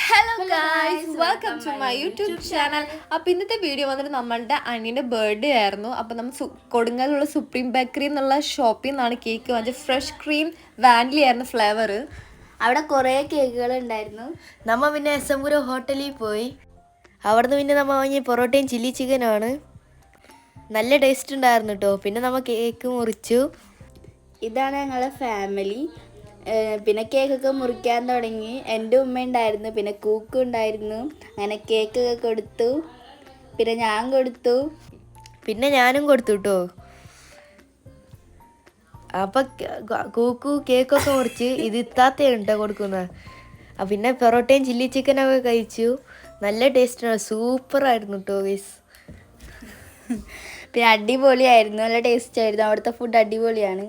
Hello guys, welcome to my YouTube channel. അപ്പോൾ ഇന്നത്തെ video വന്നിട്ട് നമ്മളുടെ അനിയൻ്റെ ബർത്ത്ഡേ ആയിരുന്നു. അപ്പോൾ നമ്മൾ കൊടുങ്ങലുള്ള സുപ്രീം ബേക്കറി എന്നുള്ള ഷോപ്പിൽ നിന്നാണ് കേക്ക് വാങ്ങിച്ചത്. ഫ്രഷ് ക്രീം വാനില ആയിരുന്നു ഫ്ലേവർ. അവിടെ കുറേ കേക്കുകൾ ഉണ്ടായിരുന്നു. നമ്മൾ പിന്നെ എസംപുരം ഹോട്ടലിൽ പോയി. അവിടുന്ന് പിന്നെ നമ്മൾ വാങ്ങിയ പൊറോട്ടയും ചില്ലി ചിക്കനുമാണ്. നല്ല ടേസ്റ്റ് ഉണ്ടായിരുന്നു കേട്ടോ. പിന്നെ നമ്മൾ കേക്ക് മുറിച്ചു. ഇതാണ് ഞങ്ങളുടെ ഫാമിലി. പിന്നെ കേക്കൊക്കെ മുറിക്കാൻ തുടങ്ങി. എൻ്റെ ഉമ്മ ഉണ്ടായിരുന്നു, പിന്നെ കൂക്കും ഉണ്ടായിരുന്നു. അങ്ങനെ കേക്കൊക്കെ കൊടുത്തു. പിന്നെ ഞാൻ കൊടുത്തു. പിന്നെ ഞാനും കൊടുത്തു കേട്ടോ. അപ്പം കൂക്കു കേക്കൊക്കെ മുറിച്ച് ഇത് ഇത്താത്തയാണ് കേട്ടോ കൊടുക്കുന്നത്. പിന്നെ പൊറോട്ടയും ചില്ലി ചിക്കനൊക്കെ കഴിച്ചു. നല്ല ടേസ്റ്റാണ്, സൂപ്പറായിരുന്നു കേട്ടോ ഗൈസ്. പിന്നെ അടിപൊളിയായിരുന്നു, നല്ല ടേസ്റ്റ് ആയിരുന്നു. അവിടുത്തെ ഫുഡ് അടിപൊളിയാണ്.